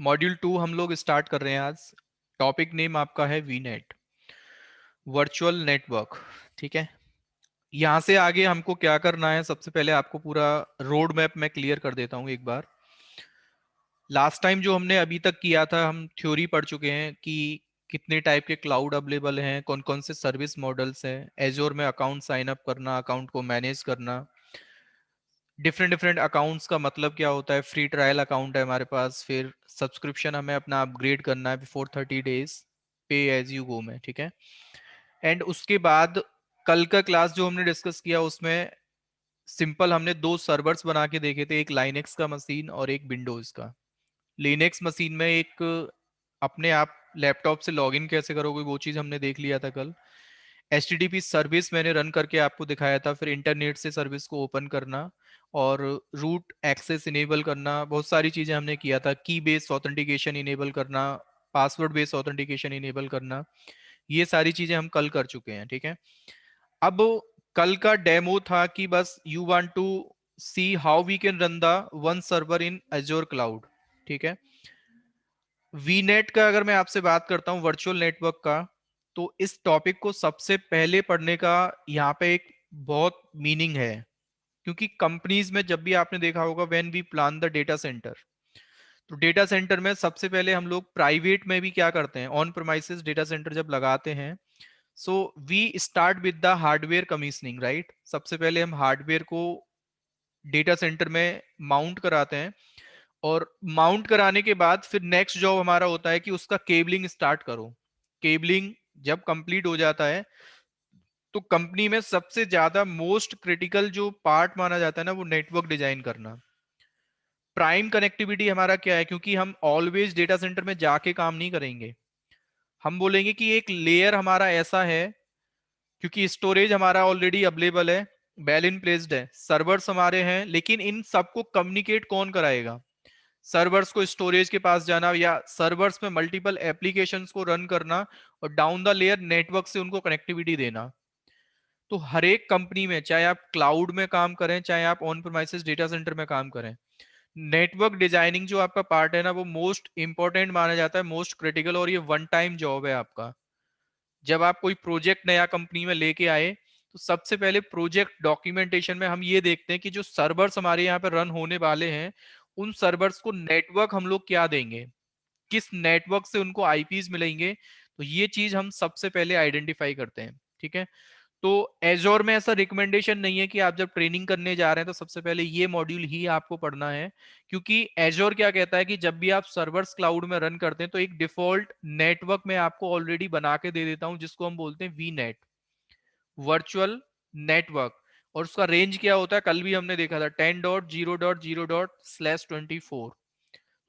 Module 2 हम लोग start कर रहे हैं आज। टॉपिक नेम आपका है वीनेट, वर्चुअल नेटवर्क। ठीक है, यहाँ से आगे हमको क्या करना है, सबसे पहले आपको पूरा रोड मैप मैं क्लियर कर देता हूँ एक बार। लास्ट टाइम जो हमने अभी तक किया था, हम थ्योरी पढ़ चुके हैं कि कितने टाइप के क्लाउड अवेलेबल हैं, कौन कौन से सर्विस मॉडल्स हैं, एजोर में अकाउंट साइन अप करना, अकाउंट को मैनेज करना, डिफरेंट डिफरेंट अकाउंट्स का मतलब क्या होता है, फ्री ट्रायल अकाउंट है हमारे पास, फिर सब्सक्रिप्शन हमें अपना अपग्रेड करना है बिफोर 30 डेज, पे एज यू गो में। ठीक है, एंड उसके बाद कल का क्लास जो हमने डिस्कस किया उसमें सिंपल हमने दो सर्वर्स बना के देखे थे, एक लाइनेक्स का मशीन और एक विंडोज का। लिनक्स मशीन में एक अपने आप लैपटॉप से लॉगिन कैसे करोगे वो चीज हमने देख लिया था कल। HTTP सर्विस मैंने रन करके आपको दिखाया था, फिर इंटरनेट से सर्विस को ओपन करना और रूट एक्सेस इनेबल करना, बहुत सारी चीजें हमने किया था। की बेस्ड ऑथेंटिकेशन इनेबल करना, पासवर्ड बेस्ड ऑथेंटिकेशन इनेबल करना, ये सारी चीजें हम कल कर चुके हैं। ठीक है, अब कल का डेमो था कि बस you want to see how we can run the one server in Azure cloud. ठीक है, वीनेट का अगर मैं आपसे बात करता हूं, वर्चुअल नेटवर्क का, तो इस टॉपिक को सबसे पहले पढ़ने का यहाँ पे एक बहुत मीनिंग है। क्योंकि कंपनीज में जब भी आपने देखा होगा, when we plan the data centre, तो डेटा सेंटर में सबसे पहले हम लोग प्राइवेट में भी क्या करते हैं, ऑन प्रोमाइसेस डेटा सेंटर जब लगाते हैं, so we start with the hardware commissioning, right. सबसे पहले हम हार्डवेयर को डेटा सेंटर में माउंट कराते हैं, और माउंट कराने के बाद फिर नेक्स्ट जॉब हमारा होता है कि उसका केबलिंग स्टार्ट करो। केबलिंग जब कंप्लीट हो जाता है, तो कंपनी में सबसे ज्यादा मोस्ट क्रिटिकल जो पार्ट माना जाता है ना, वो नेटवर्क डिजाइन करना। प्राइम कनेक्टिविटी हमारा क्या है, क्योंकि हम ऑलवेज डेटा सेंटर में जाके काम नहीं करेंगे। हम बोलेंगे कि एक लेयर हमारा ऐसा है, क्योंकि स्टोरेज हमारा ऑलरेडी अवेलेबल है, वेल इन प्लेस्ड है, सर्वर्स हमारे हैं, लेकिन इन सबको कम्युनिकेट कौन कराएगा। सर्वर्स को स्टोरेज के पास जाना, या सर्वर्स में मल्टीपल एप्लीकेशंस को रन करना, और डाउन द लेयर नेटवर्क से उनको कनेक्टिविटी देना। तो हर एक कंपनी में, चाहे आप क्लाउड में काम करें, चाहे आप ऑन प्रीमाइसेस डेटा सेंटर में काम करें, नेटवर्क डिजाइनिंग जो आपका पार्ट है ना, वो मोस्ट इंपॉर्टेंट माना जाता है, मोस्ट क्रिटिकल, और ये वन टाइम जॉब है आपका। जब आप कोई प्रोजेक्ट नया कंपनी में लेके आए, तो सबसे पहले प्रोजेक्ट डॉक्यूमेंटेशन में हम ये देखते हैं कि जो सर्वर्स हमारे यहाँ पे रन होने वाले हैं, उन सर्वर्स को नेटवर्क हम लोग क्या देंगे, किस नेटवर्क से उनको आईपीज मिलेंगे। तो ये चीज हम सबसे पहले आइडेंटिफाई करते हैं। ठीक है, तो एजोर में ऐसा रिकमेंडेशन नहीं है कि आप जब ट्रेनिंग करने जा रहे हैं तो सबसे पहले ये मॉड्यूल ही आपको पढ़ना है। क्योंकि एजोर क्या कहता है कि जब भी आप सर्वर्स क्लाउड में रन करते हैं, तो एक डिफॉल्ट नेटवर्क में आपको ऑलरेडी बना के दे देता हूं, जिसको हम बोलते हैं वी नेट, वर्चुअल नेटवर्क। और उसका रेंज क्या होता है, कल भी हमने देखा था, 10.0.0./24।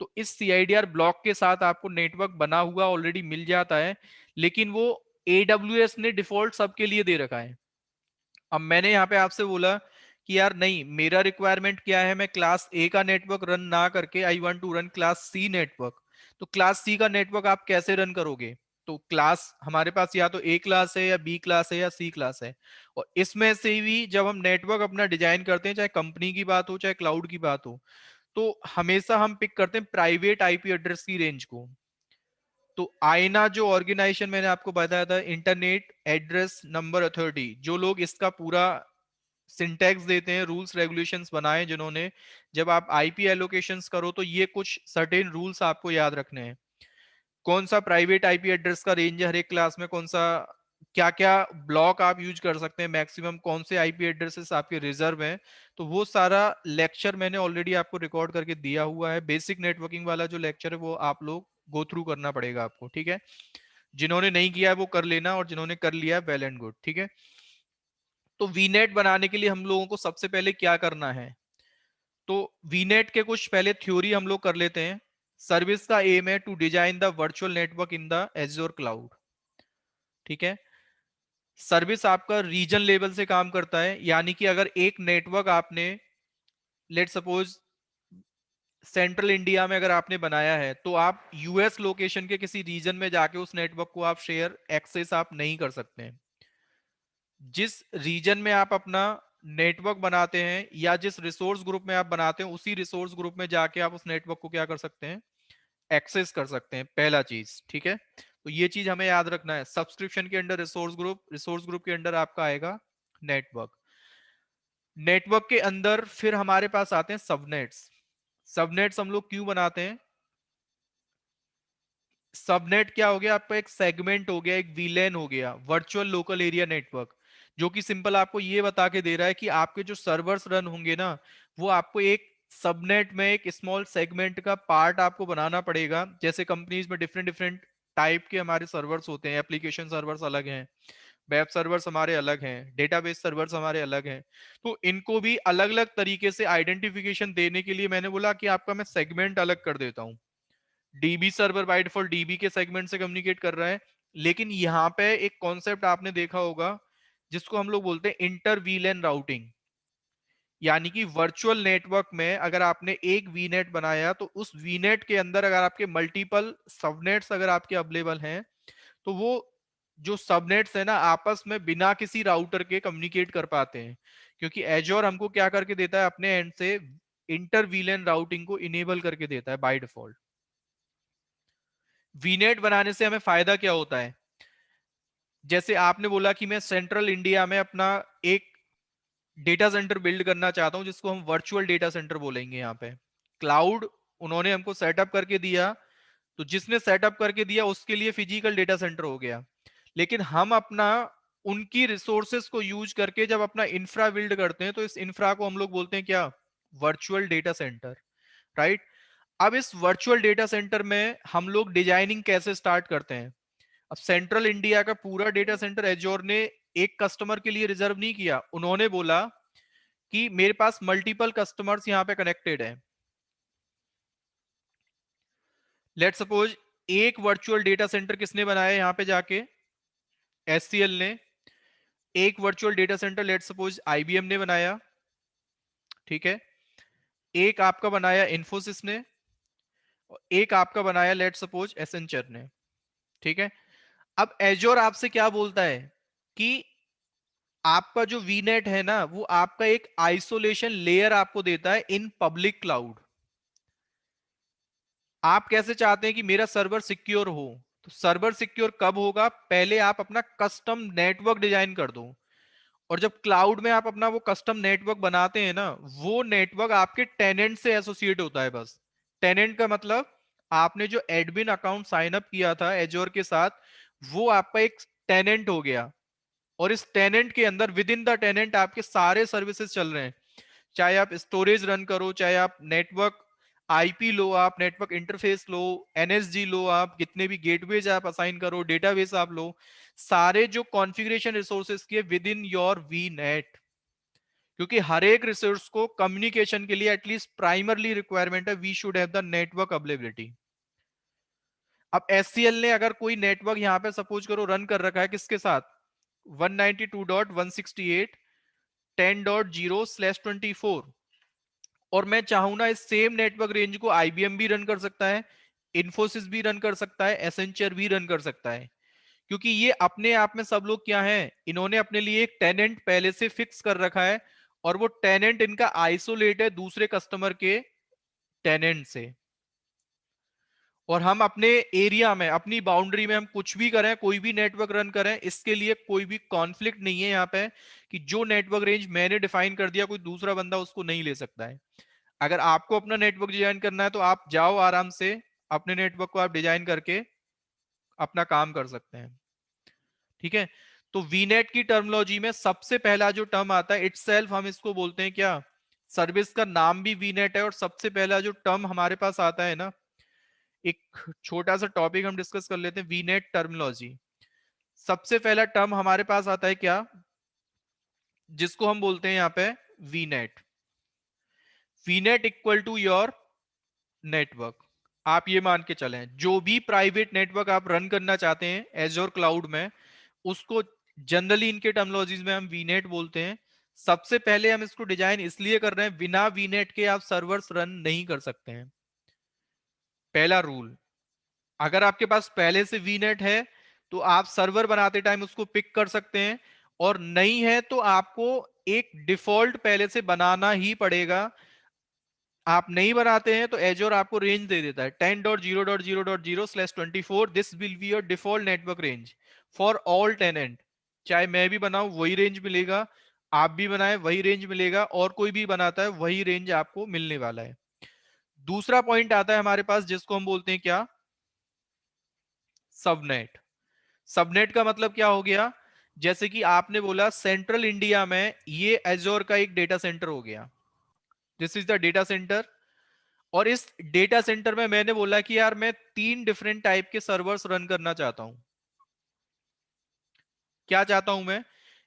तो इस सीआईडीआर ब्लॉक के साथ आपको नेटवर्क बना हुआ ऑलरेडी मिल जाता है, लेकिन वो AWS ने डिफॉल्ट सबके लिए दे रखा है। अब मैंने यहाँ पे आपसे बोला कि यार नहीं, मेरा रिक्वायरमेंट क्या है, मैं क्लास ए का नेटवर्क रन ना करके I want to run class C network. तो क्लास सी का नेटवर्क आप कैसे रन करोगे, तो क्लास हमारे पास या तो ए क्लास है, या बी क्लास है, या सी क्लास है। और इसमें से भी जब हम नेटवर्क अपना डिजाइन करते हैं, चाहे कंपनी की बात हो चाहे क्लाउड की बात हो, तो हमेशा हम पिक करते हैं प्राइवेट आईपी एड्रेस की रेंज को। तो आईना जो ऑर्गेनाइजेशन मैंने आपको बताया था, इंटरनेट एड्रेस नंबर अथॉरिटी, जो लोग इसका पूरा सिंटैक्स देते हैं, रूल्स रेगुलेशंस बनाए जिन्होंने, जब आप आईपी एलोकेशंस करो तो ये कुछ सर्टेन रूल्स आपको याद रखने हैं। कौन सा प्राइवेट आईपी एड्रेस का रेंज है हर एक क्लास में, कौन सा, क्या क्या ब्लॉक आप यूज कर सकते हैं, मैक्सिमम कौन से आईपी एड्रेसेस आपके रिजर्व हैं। तो वो सारा लेक्चर मैंने ऑलरेडी आपको रिकॉर्ड करके दिया हुआ है। बेसिक नेटवर्किंग वाला जो लेक्चर है वो आप लोग गो थ्रू करना पड़ेगा आपको। ठीक है, जिन्होंने नहीं किया है वो कर लेना, और जिन्होंने कर लिया है वेल एंड गुड। ठीक है, तो वीनेट बनाने के लिए हम लोगों को सबसे पहले क्या करना है, तो वीनेट के कुछ पहले थ्योरी हम लोग कर लेते हैं। सर्विस का एम है to design the virtual network in the Azure cloud. ठीक है, सर्विस आपका रीजन लेवल से काम करता है, यानी कि अगर एक नेटवर्क आपने, लेट सपोज सेंट्रल इंडिया में अगर आपने बनाया है, तो आप यूएस लोकेशन के किसी रीजन में जाके उस नेटवर्क को आप शेयर एक्सेस आप नहीं कर सकते हैं। जिस रीजन में आप अपना नेटवर्क बनाते हैं, या जिस रिसोर्स ग्रुप में आप बनाते हैं, उसी रिसोर्स ग्रुप में जाके आप उस नेटवर्क को क्या कर सकते हैं, एक्सेस कर सकते हैं, पहला चीज। ठीक है, तो ये चीज हमें याद रखना है। सब्सक्रिप्शन के अंडर रिसोर्स ग्रुप के अंडर आपका आएगा नेटवर्क। नेटवर्क के अंदर फिर हमारे पास आते हैं सबनेट्स। सबनेट्स हम लोग क्यों बनाते हैं? सबनेट क्या हो गया आपका? एक सेगमेंट हो गया, एक वीलैन हो गया, वर्चुअल लोकल एरिया नेटवर्क, जो कि सिंपल आपको ये बता के दे रहा है कि आपके जो सर्वर्स रन होंगे ना, वो आपको एक सबनेट में एक स्मॉल सेगमेंट का पार्ट आपको बनाना पड़ेगा। जैसे कंपनीज में डिफरेंट डिफरेंट टाइप के हमारे सर्वर्स होते हैं, एप्लीकेशन सर्वर्स अलग हैं, वेब सर्वर्स हमारे अलग हैं, डेटाबेस सर्वर्स हमारे अलग हैं। तो इनको भी अलग अलग तरीके से आइडेंटिफिकेशन देने के लिए मैंने बोला कि आपका मैं सेगमेंट अलग कर देता हूं। DB server by default dB के सेगमेंट से कम्युनिकेट कर रहा है, लेकिन यहाँ पे एक कॉन्सेप्ट आपने देखा होगा जिसको हम लोग बोलते हैं इंटर वीलैन राउटिंग। यानी कि वर्चुअल नेटवर्क में अगर आपने एक वीनेट बनाया, तो उस वीनेट के अंदर अगर आपके मल्टीपल सबनेट्स अगर आपके अवेलेबल हैं, तो वो जो सबनेट्स है ना, आपस में बिना किसी राउटर के कम्युनिकेट कर पाते हैं। क्योंकि एजोर हमको क्या करके देता है अपने एंड से? इंटर वीलैन राउटिंग को इनेबल करके देता है बाय डिफॉल्ट। वीनेट बनाने से हमें फायदा क्या होता है? जैसे आपने बोला कि मैं सेंट्रल इंडिया में अपना एक डेटा सेंटर बिल्ड करना चाहता हूं, जिसको हम वर्चुअल डेटा सेंटर बोलेंगे। यहाँ पे क्लाउड उन्होंने हमको सेटअप करके दिया, तो जिसने सेटअप करके दिया उसके लिए फिजिकल डेटा सेंटर हो गया। लेकिन हम अपना उनकी रिसोर्सेस को यूज करके जब अपना इंफ्रा बिल्ड करते हैं, तो इस इंफ्रा को हम लोग बोलते हैं क्या? Virtual data centre, right? अब इस वर्चुअल डेटा सेंटर में हम लोग डिजाइनिंग कैसे स्टार्ट करते हैं? अब सेंट्रल इंडिया का पूरा डेटा सेंटर एजोर ने एक कस्टमर के लिए रिजर्व नहीं किया। उन्होंने बोला कि मेरे पास मल्टीपल कस्टमर्स यहां पे कनेक्टेड है। लेट सपोज एक वर्चुअल डेटा सेंटर किसने बनाया यहां पे जाके? एचसीएल ने। एक virtual data centre let suppose IBM ने बनाया, ठीक है। एक आपका बनाया इन्फोसिस ने, और एक आपका बनाया लेट सपोज एसेंचर ने, ठीक है। अब एजोर आपसे क्या बोलता है कि आपका जो वीनेट है ना, वो आपका एक आइसोलेशन लेयर आपको देता है इन पब्लिक क्लाउड। आप कैसे चाहते हैं कि मेरा सर्वर सिक्योर हो? तो सर्वर सिक्योर कब होगा? पहले आप अपना कस्टम नेटवर्क डिजाइन कर दो, और जब क्लाउड में आप अपना वो कस्टम नेटवर्क बनाते हैं ना, वो नेटवर्क आपके टेनेंट से एसोसिएट होता है बस। टेनेंट का मतलब आपने जो एडमिन अकाउंट साइन अप किया था एजोर के साथ, वो आपका एक टेनेंट हो गया, और इस टेनेंट के अंदर विद इन द टेनेंट आपके सारे सर्विसेज चल रहे हैं। चाहे आप स्टोरेज रन करो, चाहे आप नेटवर्क आईपी लो, आप नेटवर्क इंटरफेस लो, एनएसजी लो, आप कितने भी गेटवेज आप असाइन करो, डेटाबेस आप लो, सारे जो कॉन्फ़िगरेशन रिसोर्सेज के within your VNet. क्योंकि हर एक रिसोर्स को कम्युनिकेशन के लिए एटलीस्ट प्राइमरली रिक्वायरमेंट है, we should have the network availability. अब एससीएल ने अगर कोई नेटवर्क यहां पे सपोज करो रन कर रखा है किसके साथ? 192.168.10.0/24, और मैं चाहूं ना, इस सेम नेटवर्क रेंज को आईबीएम भी रन कर सकता है, इन्फोसिस भी रन कर सकता है, एसेंचर भी रन कर सकता है। क्योंकि ये अपने आप में सब लोग क्या हैं, इन्होंने अपने लिए एक टेनेंट पहले से फिक्स कर रखा है, और वो टेनेंट इनका आइसोलेट है दूसरे कस्टमर के टेनेंट से। और हम अपने एरिया में, अपनी बाउंड्री में हम कुछ भी करें, कोई भी नेटवर्क रन करें, इसके लिए कोई भी कॉन्फ्लिक्ट नहीं है यहाँ पे कि जो नेटवर्क रेंज मैंने डिफाइन कर दिया कोई दूसरा बंदा उसको नहीं ले सकता है। अगर आपको अपना नेटवर्क डिजाइन करना है, तो आप जाओ आराम से, अपने नेटवर्क को आप डिजाइन करके अपना काम कर सकते हैं, ठीक है। तो वीनेट की टर्मिनोलॉजी में सबसे पहला जो टर्म आता है इटसेल्फ, हम इसको बोलते हैं क्या? सर्विस का नाम भी वीनेट है, और सबसे पहला जो टर्म हमारे पास आता है ना, एक छोटा सा टॉपिक हम डिस्कस कर लेते हैं, वीनेट टर्मिनोलॉजी। सबसे पहला टर्म हमारे पास आता है क्या? जिसको हम बोलते हैं यहाँ पे VNet. VNet equal to your network. आप ये मान के चलें, जो भी प्राइवेट नेटवर्क आप रन करना चाहते हैं एजोर क्लाउड में, उसको जनरली इनके टर्मिनोलॉजीज में हम वीनेट बोलते हैं। सबसे पहले हम इसको डिजाइन इसलिए कर रहे हैं, बिना वीनेट के आप सर्वर्स रन नहीं कर सकते हैं। पहला रूल, अगर आपके पास पहले से वीनेट है तो आप सर्वर बनाते टाइम उसको पिक कर सकते हैं, और नहीं है तो आपको एक डिफॉल्ट पहले से बनाना ही पड़ेगा। आप नहीं बनाते हैं तो एजोर आपको रेंज दे देता है 10.0.0.0/24, this will be your default network range for all tenant. चाहे मैं भी बनाऊं वही रेंज मिलेगा, आप भी बनाए वही रेंज मिलेगा, और कोई भी बनाता है वही रेंज आपको मिलने वाला है। दूसरा पॉइंट आता है हमारे पास जिसको हम बोलते हैं क्या, सबनेट। सबनेट का मतलब क्या हो गया, जैसे कि आपने बोला सेंट्रल इंडिया में ये एजोर का एक डेटा सेंटर हो गया, this is the data centre. और इस डेटा सेंटर में मैंने बोला कि यार मैं 3 डिफरेंट टाइप के सर्वर्स रन करना चाहता हूं। क्या चाहता हूं मैं,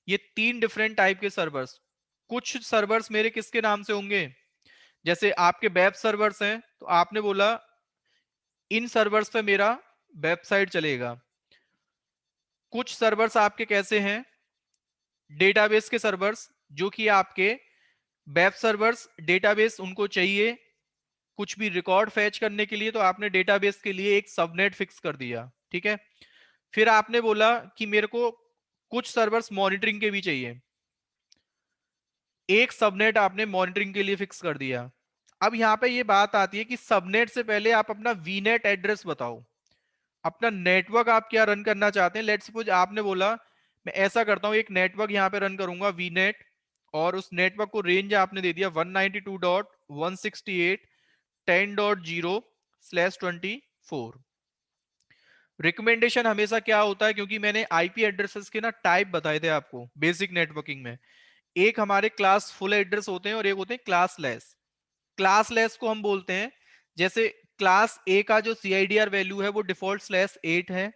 ये 3 डिफरेंट टाइप के सर्वर्स। कुछ सर्वर्स मेरे किसके नाम से होंगे, जैसे आपके वेब सर्वर्स हैं तो आपने बोला इन सर्वर्स पे मेरा वेबसाइट चलेगा। कुछ सर्वर्स आपके कैसे हैं, डेटाबेस के सर्वर्स, जो कि आपके वेब सर्वर्स डेटाबेस उनको चाहिए कुछ भी रिकॉर्ड फैच करने के लिए, तो आपने डेटाबेस के लिए एक सबनेट फिक्स कर दिया, ठीक है। फिर आपने बोला कि मेरे को कुछ सर्वर्स मॉनिटरिंग के भी चाहिए, एक सबनेट आपने मॉनिटरिंग के लिए फिक्स कर दिया। अब यहां पे ये बात आती है कि सबनेट से पहले आप अपना वीनेट एड्रेस बताओ, अपना नेटवर्क आप क्या रन करना चाहते हैं। लेट्स सपोज आपने बोला मैं ऐसा करता हूं, एक नेटवर्क यहां पे रन करूंगा वीनेट, और उस नेटवर्क को रेंज आपने दे दिया 192.168.10.0/24। रिकमेंडेशन हमेशा क्या होता है, क्योंकि मैंने आईपी एड्रेसेस के ना टाइप बताए थे आपको बेसिक नेटवर्किंग में, एक हमारे क्लास फुल एड्रेस होते हैं और एक होते हैं क्लास लेस। क्लास लेस को हम बोलते हैं, जैसे क्लास ए का जो सीआईडीआर वैल्यू है वो डिफॉल्ट /8 है,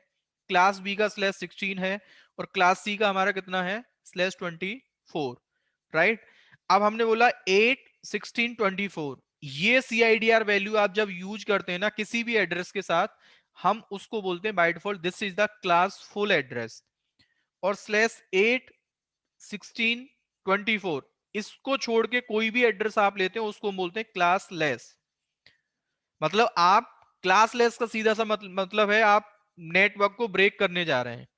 क्लास बी का /16 है, और क्लास सी का हमारा कितना है /24, राइट। अब हमने बोला 8 16 24, ये सीआईडीआर वैल्यू आप जब यूज करते हैं ना किसी भी एड्रेस के साथ, हम उसको बोलते हैं by default this is the class full address. और /8 16 24, इसको छोड़ के कोई भी एड्रेस आप लेते हैं उसको हम बोलते हैं क्लास लेस। मतलब आप क्लास लेस का सीधा सा मतलब है आप नेटवर्क को ब्रेक करने जा रहे हैं,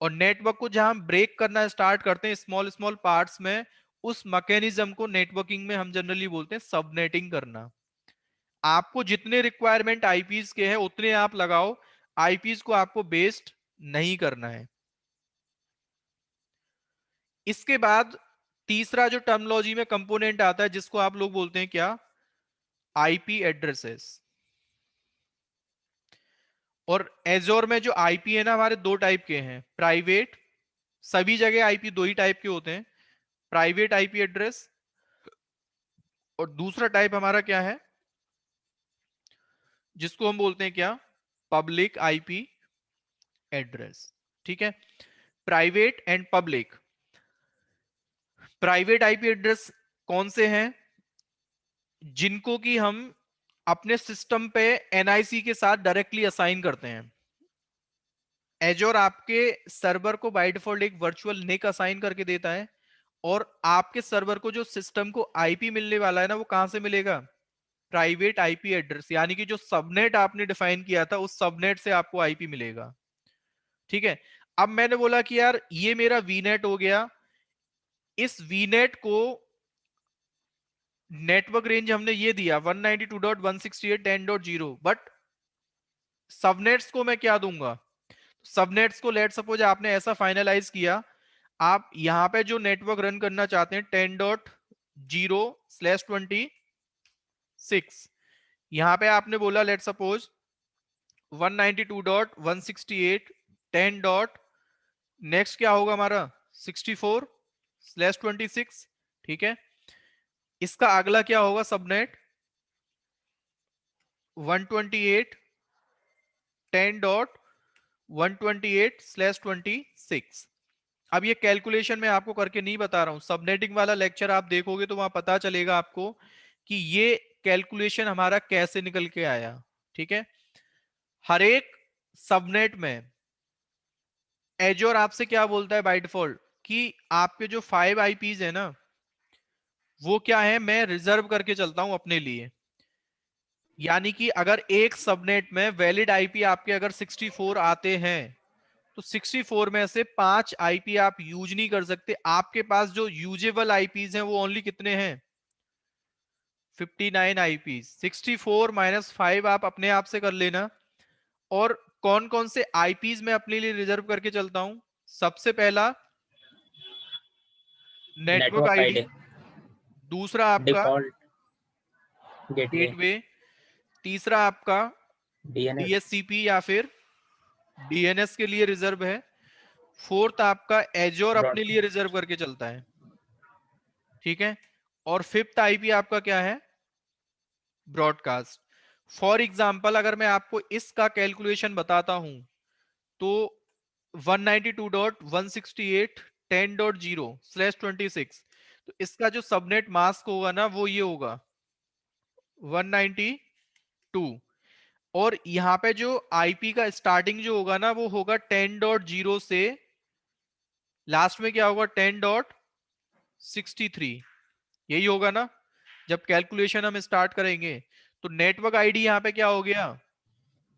और नेटवर्क को जहां हम ब्रेक करना स्टार्ट करते हैं स्मॉल स्मॉल पार्ट्स में, उस मैकेनिज्म को नेटवर्किंग में हम जनरली बोलते हैं सबनेटिंग करना। आपको जितने रिक्वायरमेंट आईपीज के हैं उतने आप लगाओ, आईपीज को आपको बेस्ड नहीं करना है। इसके बाद तीसरा जो टर्मिनोलॉजी में कंपोनेंट आता है जिसको आप लोग बोलते हैं क्या, आईपी एड्रेसेस। और एजोर में जो आईपी है ना हमारे दो टाइप के हैं, प्राइवेट, सभी जगह आईपी दो ही टाइप के होते हैं, प्राइवेट आईपी एड्रेस, और दूसरा टाइप हमारा क्या है जिसको हम बोलते हैं क्या, पब्लिक आईपी एड्रेस। ठीक है, private and public. Private IP address कौन से हैं, जिनको कि हम अपने सिस्टम पे एनआईसी के साथ डायरेक्टली असाइन करते हैं। एजोर आपके सर्वर को बाय डिफॉल्ट एक वर्चुअल निक असाइन करके देता है, और आपके सर्वर को जो सिस्टम को आईपी मिलने वाला है ना वो कहां से मिलेगा, प्राइवेट आईपी एड्रेस, यानी कि जो सबनेट आपने डिफाइन किया था उस सबनेट से आपको आईपी मिलेगा। ठीक है, अब मैंने बोला कि यार ये मेरा वीनेट हो गया, इस वीनेट को नेटवर्क रेंज हमने ये दिया 192.168.10.0, बट सबनेट्स को मैं क्या दूंगा, सबनेट्स को लेट सपोज आपने ऐसा फाइनलाइज किया, आप यहां पे जो नेटवर्क रन करना चाहते हैं 10.0/26, यहां पे आपने बोला लेट सपोज 192.168.10 डॉट नेक्स्ट क्या होगा हमारा 64/26। ठीक है, इसका अगला क्या होगा सबनेट 128.10.128/26। अब ये कैलकुलेशन मैं आपको करके नहीं बता रहा हूं, सबनेटिंग वाला लेक्चर आप देखोगे तो वहां पता चलेगा आपको कि ये कैलकुलेशन हमारा कैसे निकल के आया। ठीक है, हर एक सबनेट में एजोर आपसे क्या बोलता है बाय डिफॉल्ट कि आपके जो 5 आईपीज है ना वो क्या है, मैं रिजर्व करके चलता हूं अपने लिए। यानी कि अगर एक सबनेट में वैलिड आईपी आपके अगर 64 आते हैं तो 64 में से 5 आईपी आप यूज नहीं कर सकते, आपके पास जो यूजेबल आईपीज हैं वो ओनली कितने हैं 59 आईपी, 64 माइनस 5 आप अपने आप से कर लेना। और कौन कौन से आईपीज में अपने लिए रिजर्व करके चलता हूं? सबसे पहला नेटवर्क नेटवर्क आईडी, आईडी, दूसरा आपका डिफॉल्ट गेटवे, गेटवे, तीसरा आपका डीएनएस, डीएससीपी या फिर डीएनएस के लिए रिजर्व है, फोर्थ आपका एजोर अपने लिए ब्रॉडकास्ट। रिजर्व करके चलता है, ठीक है। और फिफ्थ आईपी आपका क्या है? ब्रॉडकास्ट। फॉर एग्जाम्पल अगर मैं आपको इसका कैलकुलेशन बताता हूं तो 192.168.10.0/26, तो इसका जो सबनेट मास्क होगा ना वो ये होगा 192। और यहां पे जो आईपी का स्टार्टिंग जो होगा ना वो होगा 10.0 से लास्ट में क्या होगा 10.63, यही होगा ना जब कैलकुलेशन हम स्टार्ट करेंगे। तो नेटवर्क आईडी यहां पे क्या हो गया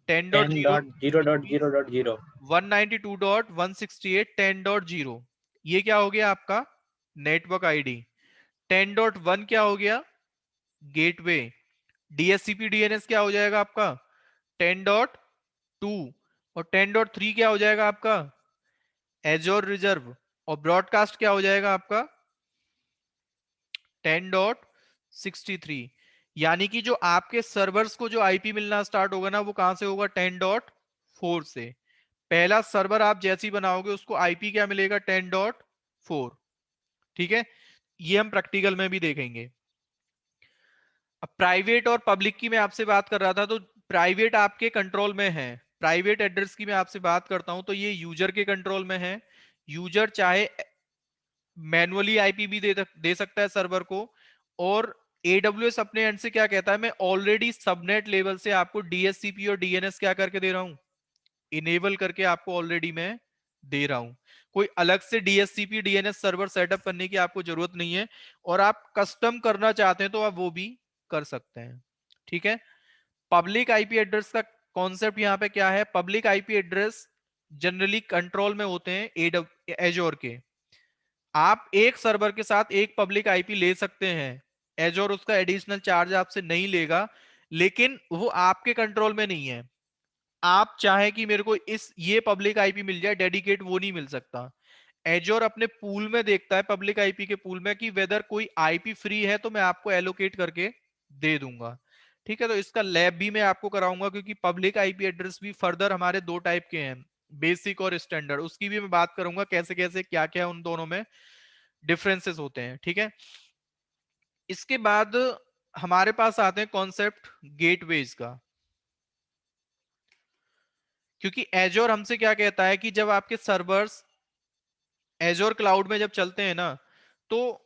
10.0, 10.0.0.0, 192.168.10.0, ये क्या हो गया आपका नेटवर्क आईडी। 10.1 क्या हो गया गेटवे, डीएससीपी डीएनएस क्या हो जाएगा आपका 10.2, और 10.3 क्या हो जाएगा आपका एजोर रिजर्व, और ब्रॉडकास्ट क्या हो जाएगा आपका 10.63। यानी कि जो आपके सर्वर्स को जो आईपी मिलना स्टार्ट होगा ना वो कहां से होगा 10.4 से। पहला सर्वर आप जैसे ही बनाओगे उसको आईपी क्या मिलेगा 10.4, ठीक है। ये हम प्रैक्टिकल में भी देखेंगे। अब प्राइवेट और पब्लिक की मैं आपसे बात कर रहा था, तो प्राइवेट आपके कंट्रोल में है। प्राइवेट एड्रेस की मैं आपसे बात करता हूं तो ये यूजर के कंट्रोल में है। यूजर चाहे मैनुअली आईपी भी दे सकता है सर्वर को। और एडब्ल्यूएस अपने एंड से क्या कहता है, मैं ऑलरेडी सबनेट लेवल से आपको डीएससीपी और डीएनएस क्या करके दे रहा हूं, इनेबल करके आपको ऑलरेडी मैं दे रहा हूं। कोई अलग से डीएससीपी डीएनएस सर्वर सेटअप करने की आपको जरूरत नहीं है। और आप कस्टम करना चाहते हैं तो आप वो भी कर सकते हैं, ठीक है। पब्लिक आईपी एड्रेस का कॉन्सेप्ट यहां पे क्या है, public IP address generally control में होते हैं एजोर के। आप एक सर्वर के साथ एक पब्लिक आईपी ले सकते हैं, एजोर उसका एडिशनल चार्ज आपसे नहीं लेगा, लेकिन वो आपके कंट्रोल में नहीं है। आप चाहे कि मेरे को इस ये पब्लिक आईपी मिल जाए डेडिकेट, वो नहीं मिल सकता। एजोर अपने पूल में देखता है पब्लिक आईपी के पूल में कि वेदर कोई आईपी फ्री है तो मैं आपको एलोकेट करके दे दूंगा, ठीक है। तो इसका लैब भी मैं आपको कराऊंगा क्योंकि पब्लिक आईपी एड्रेस भी फर्दर हमारे दो टाइप के हैं, बेसिक और स्टैंडर्ड, उसकी भी मैं बात करूंगा कैसे कैसे क्या क्या उन दोनों में डिफरेंसेस होते हैं, ठीक है। इसके बाद हमारे पास आते हैं कॉन्सेप्ट गेटवेज का। क्योंकि एजोर हमसे क्या कहता है कि जब आपके सर्वर्स एजोर क्लाउड में जब चलते हैं ना तो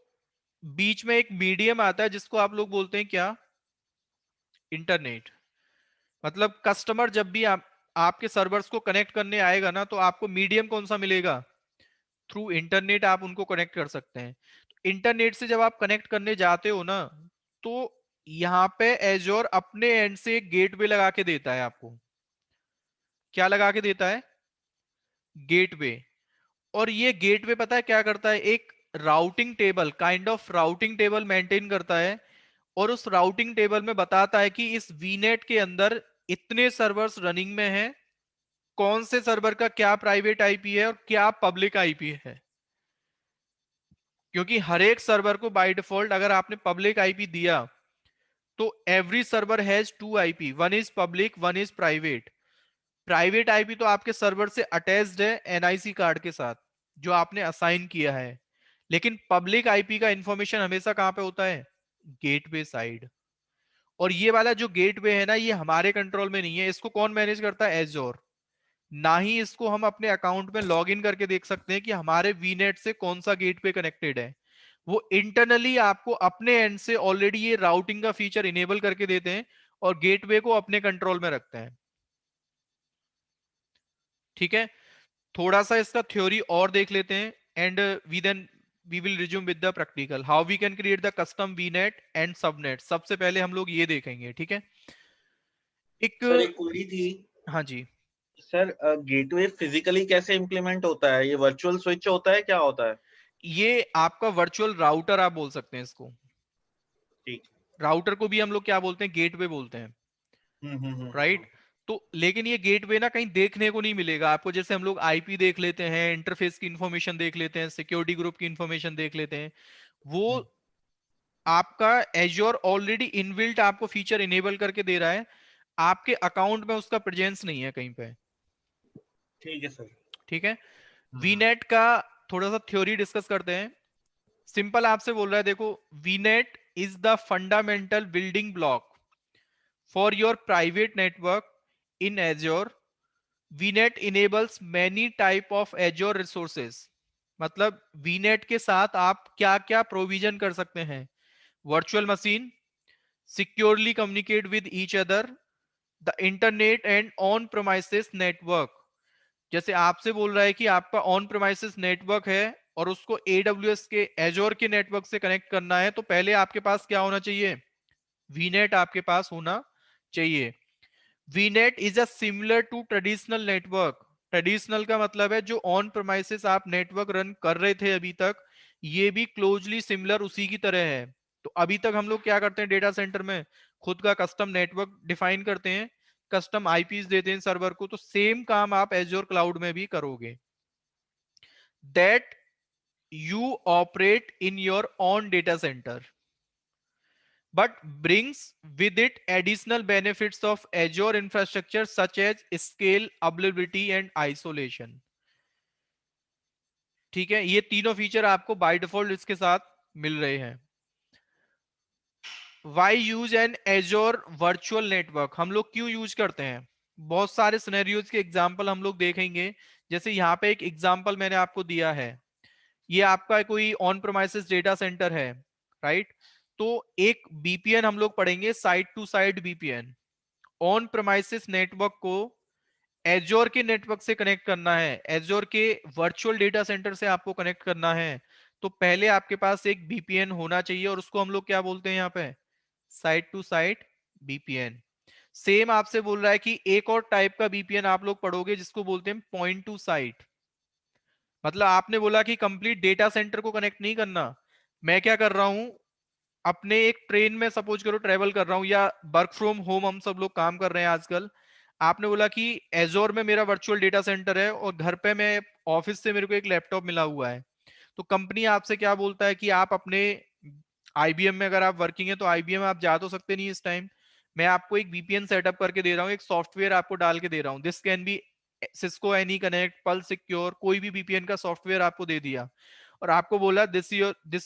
बीच में एक मीडियम आता है जिसको आप लोग बोलते हैं क्या, इंटरनेट। मतलब कस्टमर जब भी आपके सर्वर्स को कनेक्ट करने आएगा ना तो आपको मीडियम कौन सा मिलेगा, थ्रू इंटरनेट आप उनको कनेक्ट कर सकते हैं। इंटरनेट से जब आप कनेक्ट करने जाते हो ना तो यहां पे एजोर अपने एंड से एक गेटवे लगा के देता है आपको। क्या लगा के देता है, गेटवे। और ये गेटवे पता है क्या करता है, एक routing table, kind of routing table maintain करता है। और उस राउटिंग टेबल में बताता है कि इस वीनेट के अंदर इतने सर्वर्स रनिंग में हैं, कौन से सर्वर का क्या प्राइवेट आईपी है और क्या पब्लिक आईपी है। क्योंकि हर एक सर्वर को बाय डिफॉल्ट अगर आपने पब्लिक आईपी दिया तो every server has two IP, one is public one is private. Private IP तो आपके सर्वर से अटैच्ड है एनआईसी कार्ड के साथ जो आपने असाइन किया है, लेकिन पब्लिक आईपी का इंफॉर्मेशन हमेशा कहां पे होता है, गेटवे साइड। और ये वाला जो गेटवे है ना ये हमारे कंट्रोल में नहीं है, इसको कौन मैनेज करता है, एजोर। ना ही इसको हम अपने अकाउंट में लॉग इन करके देख सकते हैं कि हमारे वीनेट से कौन सा गेटवे कनेक्टेड है। वो इंटरनली आपको अपने एंड से ऑलरेडी ये राउटिंग का फीचर इनेबल करके देते हैं और गेटवे को अपने कंट्रोल में रखते हैं, ठीक है। थोड़ा सा इसका थ्योरी और देख लेते हैं and we will resume with the practical how we can create the custom VNet and subnet. सबसे पहले हम लोग ये देखेंगे, ठीक है। एक, सर एक क्वेरी थी। हाँ जी, सर गेटवे फिजिकली कैसे इम्प्लीमेंट होता है, ये वर्चुअल स्विच होता है, क्या होता है? ये आपका वर्चुअल राउटर आप बोल सकते हैं इसको, ठीक। राउटर को भी हम लोग क्या बोलते हैं, गेटवे बोलते हैं, राइट। तो लेकिन ये गेटवे ना कहीं देखने को नहीं मिलेगा आपको, जैसे हम लोग आईपी देख लेते हैं, इंटरफेस की इंफॉर्मेशन देख लेते हैं, सिक्योरिटी ग्रुप की इंफॉर्मेशन देख लेते हैं, वो आपका एज्योर ऑलरेडी इनबिल्ट आपको फीचर इनेबल करके दे रहा है, आपके अकाउंट में उसका प्रेजेंस नहीं है कहीं पे। ठीक है सर। ठीक है, वीनेट का थोड़ा सा थ्योरी डिस्कस करते हैं। सिंपल आपसे बोल रहा है, देखो, वीनेट is the fundamental building block for your private network in azure. वीनेट enables many type of azure resources. मतलब वीनेट के साथ आप क्या क्या प्रोविजन कर सकते हैं, virtual machine, securely communicate with each other, the internet and on premises network. जैसे आपसे बोल रहा है कि आपका ऑन प्रोमाइसिस नेटवर्क है और उसको AWS के एजोर के नेटवर्क से कनेक्ट करना है, तो पहले आपके पास क्या होना चाहिए, वीनेट आपके पास होना चाहिए। VNet is a similar to traditional network. Traditional का मतलब है जो ऑन प्रोमाइसिस आप नेटवर्क रन कर रहे थे अभी तक, ये भी क्लोजली सिमिलर उसी की तरह है। तो अभी तक हम लोग क्या करते हैं, डेटा सेंटर में खुद का कस्टम नेटवर्क डिफाइन करते हैं, कस्टम आईपीस देते हैं सर्वर को, तो सेम काम आप एज्योर क्लाउड में भी करोगे। That you operate in your on data centre but brings with it additional benefits of Azure infrastructure such as scale, availability and isolation। ठीक है, ये तीनों फीचर आपको बाय डिफॉल्ट इसके साथ मिल रहे हैं। Why use an Azure virtual network? हम लोग क्यों यूज करते हैं, बहुत सारे सिनेरियोज के एग्जांपल हम लोग देखेंगे। जैसे यहाँ पे एक एग्जांपल मैंने आपको दिया है, ये आपका कोई ऑन प्रोमाइसिस डेटा सेंटर है, राइट। तो एक बीपीएन हम लोग पढ़ेंगे, site to site VPN. On premises network को एज्योर के नेटवर्क से कनेक्ट करना है, एज्योर के वर्चुअल डेटा सेंटर से आपको कनेक्ट करना है, तो पहले आपके पास एक बीपीएन होना चाहिए, और उसको हम लोग क्या बोलते हैं यहाँ पे, site to site VPN. Same आपसे बोल रहा है कि एक और टाइप का बीपीएन आप लोग पढ़ोगे जिसको बोलते हैं पॉइंट टू साइट। मतलब आपने बोला कि कंप्लीट डेटा सेंटर को कनेक्ट नहीं करना, मैं क्या कर रहा हूं, अपने एक ट्रेन में सपोज करो ट्रेवल कर रहा हूं, या वर्क फ्रॉम होम हम सब लोग काम कर रहे हैं आजकल। आपने बोला कि एजोर में मेरा वर्चुअल डेटा सेंटर है और घर पे मैं ऑफिस से मेरे को एक लैपटॉप मिला हुआ है, तो कंपनी आपसे क्या बोलता है कि आप अपने आईबीएम में अगर आप वर्किंग है तो आईबीएम आप जा तो सकते नहीं इस टाइम, मैं आपको एक वीपीएन सेटअप करके दे रहा हूँ, एक सॉफ्टवेयर आपको डाल के दे रहा हूँ, this can be Cisco any connect, पल सिक्योर, कोई भी वीपीएन का सॉफ्टवेयर आपको दे दिया, और आपको बोला this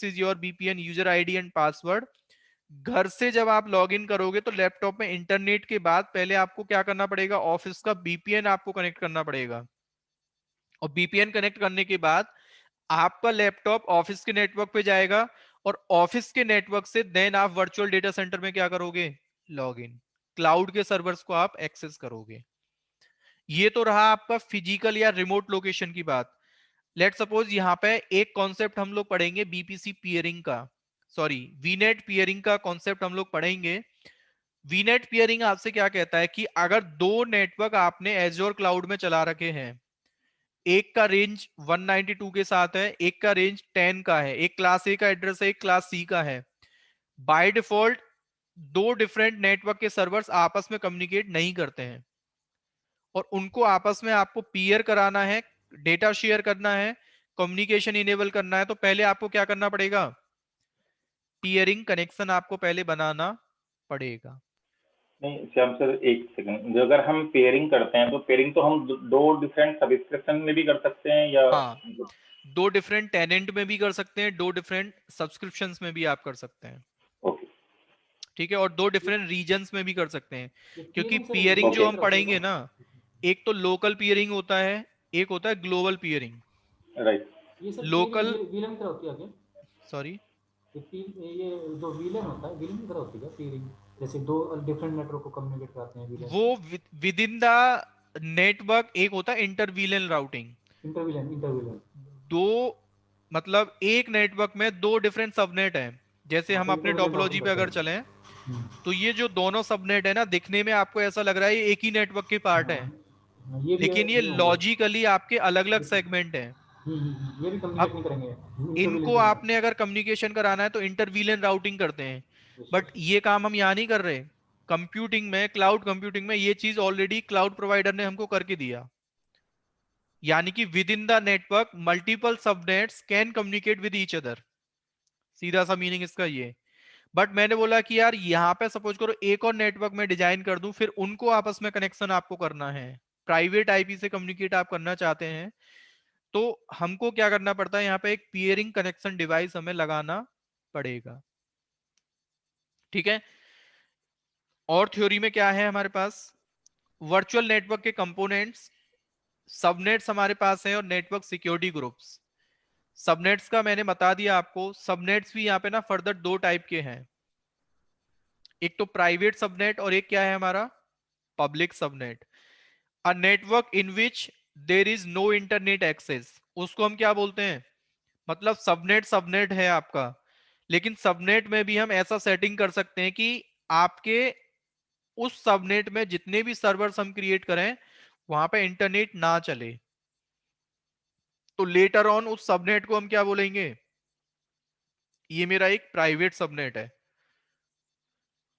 is your VPN user ID and password. घर से जब आप लॉग इन करोगे तो लैपटॉप में इंटरनेट के बाद पहले आपको क्या करना पड़ेगा, ऑफिस का बीपीएन आपको कनेक्ट करना पड़ेगा, और बीपीएन कनेक्ट करने के बाद आपका लैपटॉप ऑफिस के नेटवर्क पे जाएगा, और ऑफिस के नेटवर्क से देन आप वर्चुअल डेटा सेंटर में क्या करोगे, लॉग इन, क्लाउड के सर्वर्स को आप एक्सेस करोगे। ये तो रहा आपका फिजिकल या रिमोट लोकेशन की बात। लेट सपोज यहाँ पे एक कॉन्सेप्ट हम लोग पढ़ेंगे बीपीसी पियरिंग का, सॉरी वीनेट पियरिंग का कॉन्सेप्ट हम लोग पढ़ेंगे। वीनेट पियरिंग आपसे क्या कहता है कि अगर दो नेटवर्क आपने एज्योर क्लाउड में चला रखे हैं, एक का रेंज 192 के साथ है, एक का रेंज 10 का है, एक क्लास ए का एड्रेस है, एक क्लास सी का है, बाय डिफॉल्ट दो डिफरेंट नेटवर्क के सर्वर्स आपस में कम्युनिकेट नहीं करते हैं, और उनको आपस में आपको पीयर कराना है, डेटा शेयर करना है, कम्युनिकेशन इनेबल करना है, तो पहले आपको क्या करना पड़ेगा, पीयरिंग कनेक्शन आपको पहले बनाना पड़ेगा। नहीं श्याम सर, एक सेकंड, जो अगर हम पेयरिंग करते हैं तो पेयरिंग तो हम दो डिफरेंट सब्सक्रिप्शन में भी कर सकते हैं या? हाँ, दो डिफरेंट टेनेंट में भी कर सकते हैं, दो डिफरेंट सब्सक्रिप्शंस में भी आप कर सकते हैं। ओके, ठीक है, और दो डिफरेंट रीजन्स में भी कर सकते हैं, क्योंकि पीयरिंग जो हम पढ़ेंगे ना, एक तो लोकल पीयरिंग होता है, एक होता है ग्लोबल पीयरिंग। राइट। ये सब लोकल, वीलन की तरह होती है क्या? सॉरी, ये जो वीलन होता है, वीलन की तरह होती है क्या पीयरिंग? जैसे दो डिफरेंट नेटवर्क को कम्युनिकेट करते हैं वीलन। वो विद इन द नेटवर्क एक होता है इंटरवीलन राउटिंग। इंटरवीलन दो मतलब एक नेटवर्क में दो डिफरेंट सबनेट हैं, जैसे हम अपने टोपोलॉजी पे अगर चलें तो ये जो दोनों सबनेट है ना, दिखने में आपको ऐसा लग रहा है ये एक ही नेटवर्क के पार्ट है, लेकिन ये लॉजिकली आपके अलग अलग सेगमेंट हैं। ये भी कम्युनिकेट नहीं करेंगे। इनको आपने अगर कम्युनिकेशन कराना है तो इंटरवीलन राउटिंग करते हैं, बट ये काम हम यहाँ नहीं कर रहे। कंप्यूटिंग में, क्लाउड कंप्यूटिंग में ये चीज ऑलरेडी क्लाउड प्रोवाइडर ने हमको करके दिया, यानी कि with in the network multiple subnets can communicate with each other. सीधा सा मीनिंग इसका ये। बट मैंने बोला कि यार यहाँ पे सपोज करो एक और नेटवर्क में डिजाइन कर दूं, फिर उनको आपस में कनेक्शन आपको करना है, प्राइवेट आईपी से कम्युनिकेट आप करना चाहते हैं, तो हमको क्या करना पड़ता है, यहाँ पे एक पियरिंग कनेक्शन डिवाइस हमें लगाना पड़ेगा। ठीक है। और थ्योरी में क्या है हमारे पास, वर्चुअल नेटवर्क के कंपोनेंट्स, सबनेट्स हमारे पास है, और नेटवर्क सिक्योरिटी ग्रुप्स। सबनेट्स का मैंने बता दिया आपको। सबनेट्स भी यहाँ पे ना फर्दर दो टाइप के हैं, एक तो प्राइवेट सबनेट और एक क्या है हमारा public subnet. A network in which there is no internet access, उसको हम क्या बोलते हैं, मतलब सबनेट सबनेट है आपका, लेकिन सबनेट में भी हम ऐसा सेटिंग कर सकते हैं कि आपके उस सबनेट में जितने भी सर्वर्स हम क्रिएट करें वहां पे इंटरनेट ना चले, तो लेटर ऑन उस सबनेट को हम क्या बोलेंगे, ये मेरा एक प्राइवेट सबनेट है।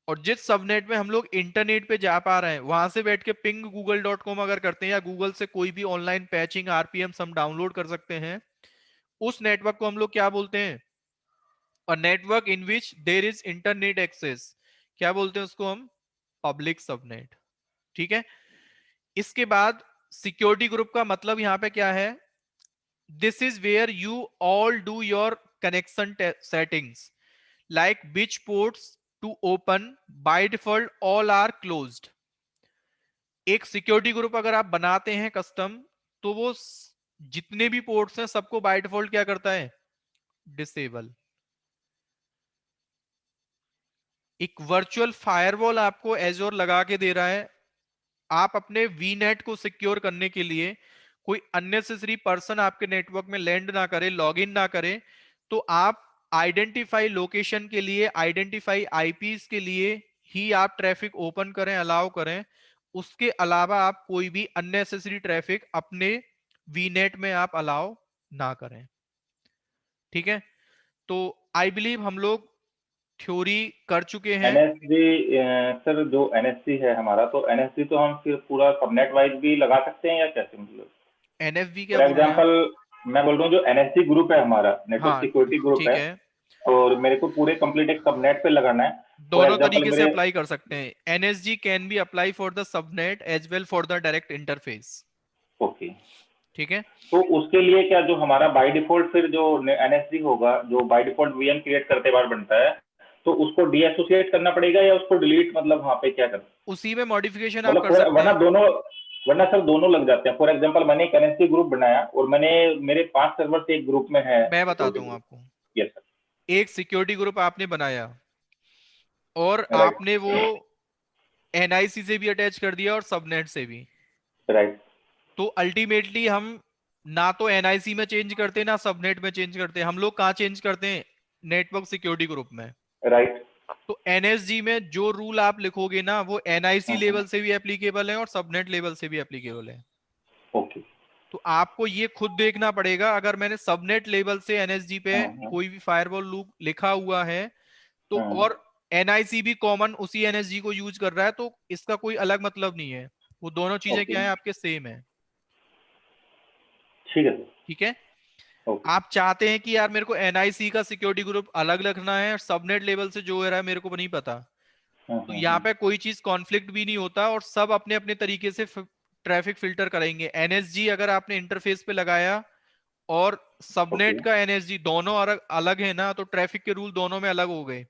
और जिस सबनेट में हम लोग इंटरनेट पे जा पा रहे हैं, वहां से बैठ के पिंग google.com अगर करते हैं, या गूगल से कोई भी ऑनलाइन पैचिंग आरपीएम हम डाउनलोड कर सकते हैं, उस नेटवर्क को हम लोग क्या बोलते हैं, और network in which there is internet access, क्या बोलते हैं उसको हम, पब्लिक सबनेट। ठीक है। इसके बाद सिक्योरिटी ग्रुप का मतलब यहां पे क्या है, this is where you all do your connection settings, like which ports to open, by default all are closed। एक सिक्योरिटी ग्रुप अगर आप बनाते हैं कस्टम, तो वो जितने भी पोर्ट्स हैं सबको बाय डिफॉल्ट क्या करता है, डिसेबल। एक वर्चुअल फायरवॉल आपको एजोर लगा के दे रहा है, आप अपने वीनेट को सिक्योर करने के लिए कोई अननेसेसरी पर्सन आपके नेटवर्क में लैंड ना करे, लॉगिन ना करे, तो आप आइडेंटिफाई लोकेशन के लिए, आइडेंटिफाई आईपीस के लिए ही आप ट्रैफिक ओपन करें, अलाउ करें। उसके अलावा आप कोई भी अननेसेसरी ट्रैफिक अपने वीनेट में आप अलाउ ना करें। ठीक है। तो आई बिलीव हम लोग थ्योरी कर चुके हैं। एनएसजी सर, जो एनएसजी है हमारा, तो एनएसजी तो हम फिर पूरा सबनेट वाइज भी लगा सकते हैं या कैसे, मतलब एनएफवी क्या फॉर बोल रहे हैं आप? एग्जांपल मैं बोल रहा हूँ जो एनएसजी ग्रुप है हमारा, नेटवर्क हाँ, सिक्योरिटी ग्रुप ठीक है, है, और मेरे को पूरे कंप्लीट एक सबनेट पे लगाना है। फॉर दोनों एग्जांपल तरीके से मेरे, अप्लाई कर सकते हैं। NSG can be apply for the subnet as well for the direct interface. Okay, ठीक है। तो उसके लिए क्या जो हमारा बाय डिफॉल्ट फिर जो एनएसजी होगा, जो बाय डिफॉल्ट वीएम क्रिएट करते बार बनता है, तो उसको डीएसोसिएट करना पड़ेगा या उसको डिलीट, मतलब वहां पे क्या करना, उसी में मॉडिफिकेशन आप मतलब कर सकते वरना हैं। दोनों, वरना सर दोनों लग जाते हैं। फॉर एग्जांपल मैंने एक एनएसजी ग्रुप बनाया और मैंने मेरे 5 सर्वर से एक ग्रुप में है मैं सिक्योरिटी बताता हूं ग्रुप। आपको। Yes sir. एक सिक्योरिटी ग्रुप आपने बनाया और राइट आपने वो एनआईसी से भी अटैच कर दिया और सबनेट से भी, राइट तो अल्टीमेटली हम ना तो एनआईसी में चेंज करते ना सबनेट में चेंज करते, हम लोग कहाँ चेंज करते हैं, नेटवर्क सिक्योरिटी ग्रुप में। राइट। तो एनएसजी में जो रूल आप लिखोगे ना, वो एनआईसी लेवल से भी एप्लीकेबल है और सबनेट लेवल से भी एप्लीकेबल है। ओके। तो आपको ये खुद देखना पड़ेगा, अगर मैंने सबनेट लेवल से एनएसजी पे कोई भी फायरवॉल लूप लिखा हुआ है, तो और एनआईसी भी कॉमन उसी एनएसजी को यूज कर रहा है, तो इसका कोई अलग मतलब नहीं है, वो दोनों चीजें क्या है आपके सेम है। ठीक है। ठीक है। ओके। आप चाहते हैं कि यार मेरे को एनआईसी का सिक्योरिटी ग्रुप अलग रखना है और सबनेट लेवल से जो हो रहा है मेरे को नहीं पता, तो यहाँ पे कोई चीज कॉन्फ्लिक्ट भी नहीं होता और सब अपने अपने तरीके से ट्रैफिक फिल्टर करेंगे। एनएसजी अगर आपने इंटरफेस पे लगाया और सबनेट का एनएसजी दोनों अलग है ना, तो ट्रैफिक के रूल दोनों में अलग हो गए।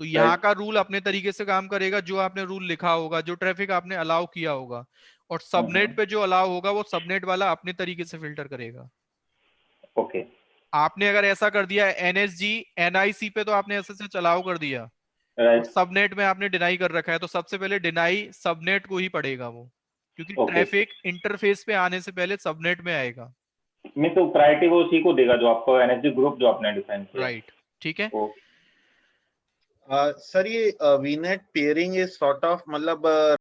तो यहाँ का रूल अपने तरीके से काम करेगा, जो आपने रूल लिखा होगा, जो ट्रैफिक आपने अलाउ किया होगा, और सबनेट पे जो अलाउ होगा वो सबनेट वाला अपने तरीके से फिल्टर करेगा। ओके। आपने अगर ऐसा कर दिया एनएसजी एनआईसी पे, तो आपने ऐसे से अलाउ कर दिया, और राइट। सबनेट में आपने डिनाई कर रखा है, तो सबसे पहले डिनाई सबनेट को ही पड़ेगा वो, क्योंकि ट्रैफिक इंटरफेस पे आने से पहले सबनेट में आएगा। मैं तो प्रायोरिटी वो उसी को देगा जो आपको एनएसजी ग्रुप जो आपने डिफाइन किया। राइट। ठीक है। सर ये वीनेट पेयरिंग इज सॉर्ट ऑफ मतलब